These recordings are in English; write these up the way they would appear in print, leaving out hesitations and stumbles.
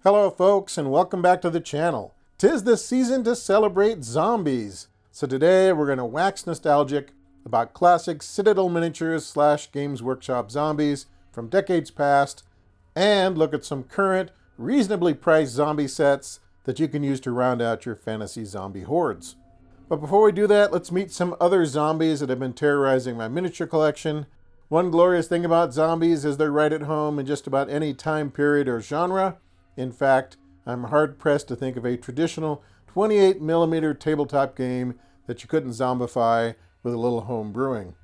Hello folks, and welcome back to the channel. 'Tis the season to celebrate zombies. So today we're going to wax nostalgic about classic Citadel miniatures / Games Workshop zombies from decades past, and look at some current, reasonably priced zombie sets that you can use to round out your fantasy zombie hordes. But before we do that, let's meet some other zombies that have been terrorizing my miniature collection. One glorious thing about zombies is they're right at home in just about any time period or genre. In fact, I'm hard-pressed to think of a traditional 28mm tabletop game that you couldn't zombify with a little home brewing.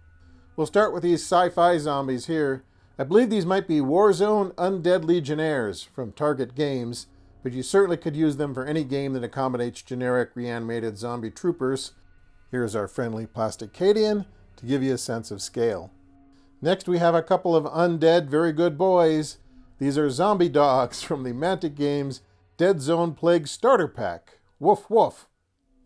We'll start with these sci-fi zombies here. I believe these might be Warzone Undead Legionnaires from Target Games, but you certainly could use them for any game that accommodates generic reanimated zombie troopers. Here's our friendly plastic Cadian to give you a sense of scale. Next we have a couple of undead very good boys. These are zombie dogs from the Mantic Games Dead Zone Plague Starter Pack. Woof woof.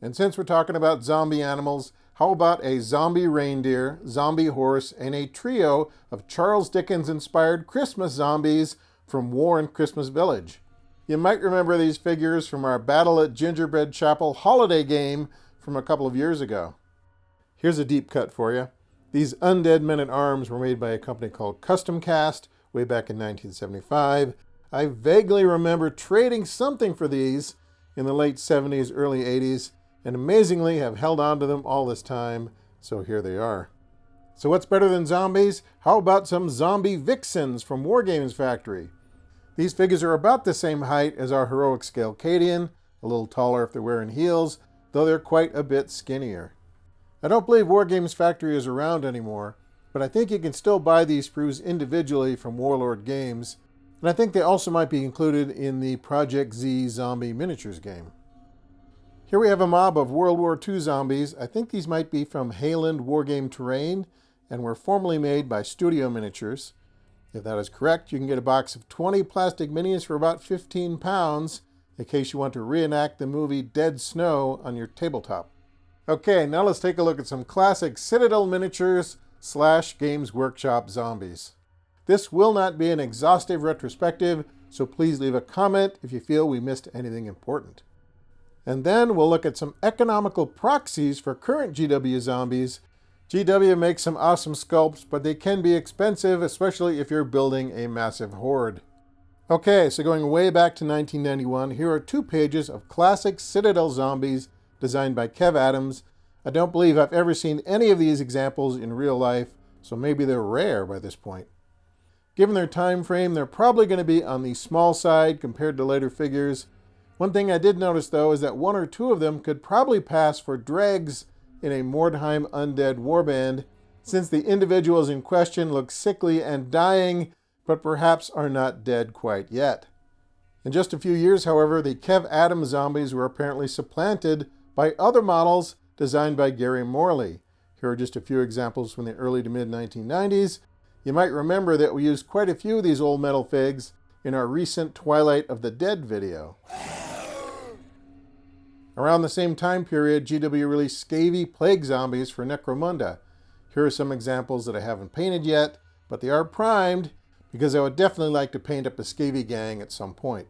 And since we're talking about zombie animals, how about a zombie reindeer, zombie horse, and a trio of Charles Dickens-inspired Christmas zombies from War in Christmas Village? You might remember these figures from our Battle at Gingerbread Chapel holiday game from a couple of years ago. Here's a deep cut for you. These undead men-at-arms were made by a company called Custom Cast way back in 1975. I vaguely remember trading something for these in the late 70s, early 80s, and amazingly have held on to them all this time, so here they are. So what's better than zombies? How about some zombie vixens from Wargames Factory? These figures are about the same height as our heroic scale Cadian, a little taller if they're wearing heels, though they're quite a bit skinnier. I don't believe Wargames Factory is around anymore, but I think you can still buy these sprues individually from Warlord Games, and I think they also might be included in the Project Z Zombie Miniatures game. Here we have a mob of World War II zombies. I think these might be from Hayland Wargame Terrain, and were formerly made by Studio Miniatures. If that is correct, you can get a box of 20 plastic minis for about 15 pounds, in case you want to reenact the movie Dead Snow on your tabletop. Okay, now let's take a look at some classic Citadel miniatures / Games Workshop zombies. This will not be an exhaustive retrospective, so please leave a comment if you feel we missed anything important. And then we'll look at some economical proxies for current GW zombies. GW makes some awesome sculpts, but they can be expensive, especially if you're building a massive horde. Okay, so going way back to 1991, here are 2 pages of classic Citadel zombies designed by Kev Adams. I don't believe I've ever seen any of these examples in real life, so maybe they're rare by this point. Given their time frame, they're probably going to be on the small side compared to later figures. One thing I did notice though is that 1 or 2 of them could probably pass for dregs in a Mordheim undead warband, since the individuals in question look sickly and dying, but perhaps are not dead quite yet. In just a few years, however, the Kev Adams zombies were apparently supplanted by other models designed by Gary Morley. Here are just a few examples from the early to mid-1990s. You might remember that we used quite a few of these old metal figs in our recent Twilight of the Dead video. Around the same time period, GW released Scavy Plague Zombies for Necromunda. Here are some examples that I haven't painted yet, but they are primed because I would definitely like to paint up a Scavy gang at some point.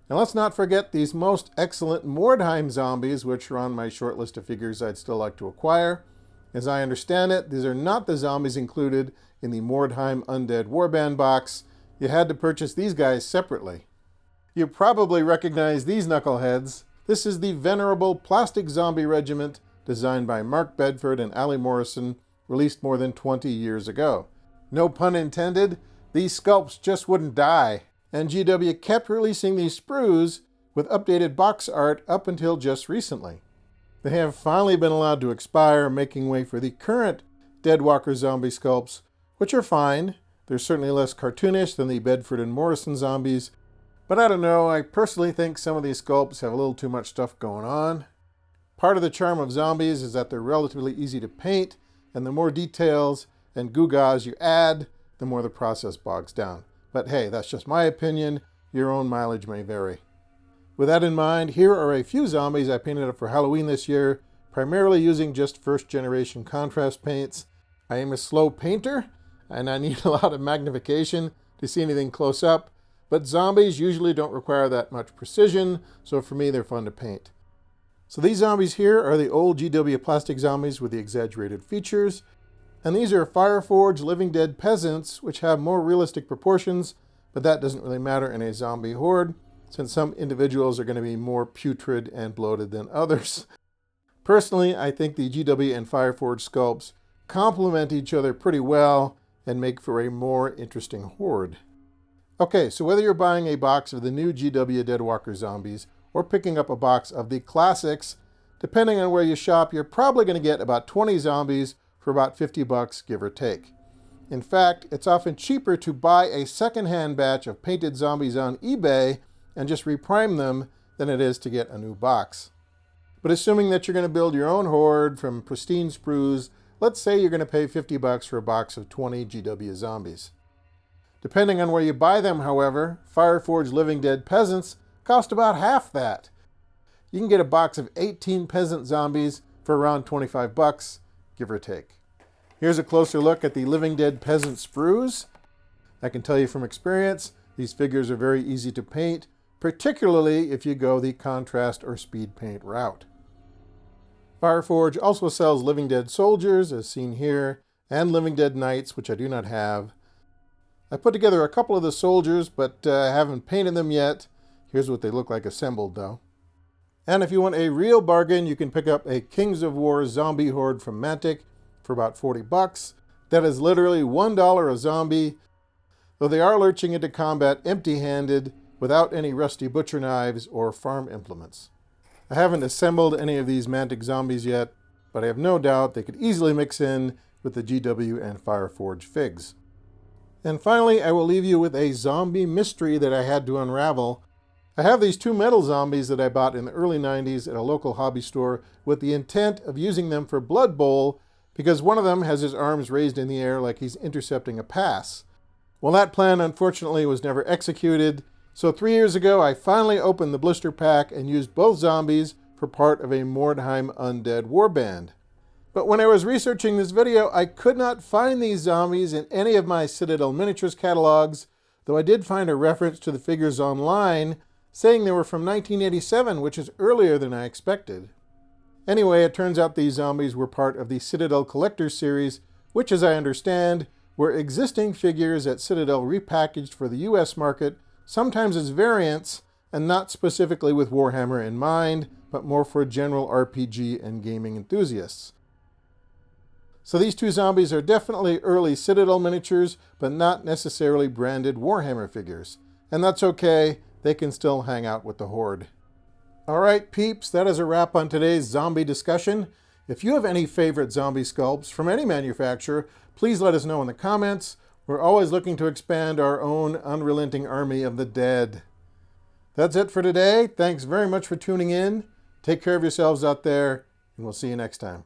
Now let's not forget these most excellent Mordheim zombies, which are on my short list of figures I'd still like to acquire. As I understand it, these are not the zombies included in the Mordheim Undead Warband box. You had to purchase these guys separately. You probably recognize these knuckleheads. This is the venerable Plastic Zombie Regiment designed by Mark Bedford and Ali Morrison, released more than 20 years ago. No pun intended, these sculpts just wouldn't die. And GW kept releasing these sprues with updated box art up until just recently. They have finally been allowed to expire, making way for the current Deadwalker zombie sculpts, which are fine. They're certainly less cartoonish than the Bedford and Morrison zombies, but I don't know, I personally think some of these sculpts have a little too much stuff going on. Part of the charm of zombies is that they're relatively easy to paint, and the more details and gewgaws you add, the more the process bogs down. But hey, that's just my opinion. Your own mileage may vary. With that in mind, here are a few zombies I painted up for Halloween this year, primarily using just first generation contrast paints. I am a slow painter, and I need a lot of magnification to see anything close up, but zombies usually don't require that much precision, so for me they're fun to paint. So these zombies here are the old GW plastic zombies with the exaggerated features, and these are Fireforge Living Dead peasants, which have more realistic proportions, but that doesn't really matter in a zombie horde, since some individuals are going to be more putrid and bloated than others. Personally, I think the GW and Fireforge sculpts complement each other pretty well and make for a more interesting horde. Okay, so whether you're buying a box of the new GW Deadwalker zombies or picking up a box of the classics, depending on where you shop, you're probably going to get about 20 zombies for about 50 bucks, give or take. In fact, it's often cheaper to buy a second-hand batch of painted zombies on eBay and just reprime them than it is to get a new box. But assuming that you're going to build your own horde from pristine sprues, let's say you're going to pay 50 bucks for a box of 20 GW zombies. Depending on where you buy them, however, Fireforge Living Dead peasants cost about half that. You can get a box of 18 peasant zombies for around 25 bucks, give or take. Here's a closer look at the Living Dead peasant sprues. I can tell you from experience, these figures are very easy to paint, particularly if you go the contrast or speed paint route. Fireforge also sells Living Dead soldiers, as seen here, and Living Dead knights, which I do not have. I put together a couple of the soldiers, but haven't painted them yet. Here's what they look like assembled, though. And if you want a real bargain, you can pick up a Kings of War zombie horde from Mantic for about 40 bucks. That is literally $1 a zombie, though they are lurching into combat empty-handed without any rusty butcher knives or farm implements. I haven't assembled any of these Mantic zombies yet, but I have no doubt they could easily mix in with the GW and Fireforge figs. And finally, I will leave you with a zombie mystery that I had to unravel. I have these two metal zombies that I bought in the early 90s at a local hobby store with the intent of using them for Blood Bowl because one of them has his arms raised in the air like he's intercepting a pass. Well, that plan unfortunately was never executed, so 3 years ago I finally opened the blister pack and used both zombies for part of a Mordheim Undead warband. But when I was researching this video, I could not find these zombies in any of my Citadel miniatures catalogs, though I did find a reference to the figures online saying they were from 1987, which is earlier than I expected. Anyway, it turns out these zombies were part of the Citadel Collectors series, which, as I understand, were existing figures at Citadel repackaged for the US market, sometimes as variants, and not specifically with Warhammer in mind, but more for general RPG and gaming enthusiasts. So these two zombies are definitely early Citadel miniatures, but not necessarily branded Warhammer figures. And that's okay, they can still hang out with the Horde. Alright peeps, that is a wrap on today's zombie discussion. If you have any favorite zombie sculpts from any manufacturer, please let us know in the comments. We're always looking to expand our own unrelenting army of the dead. That's it for today. Thanks very much for tuning in. Take care of yourselves out there, and we'll see you next time.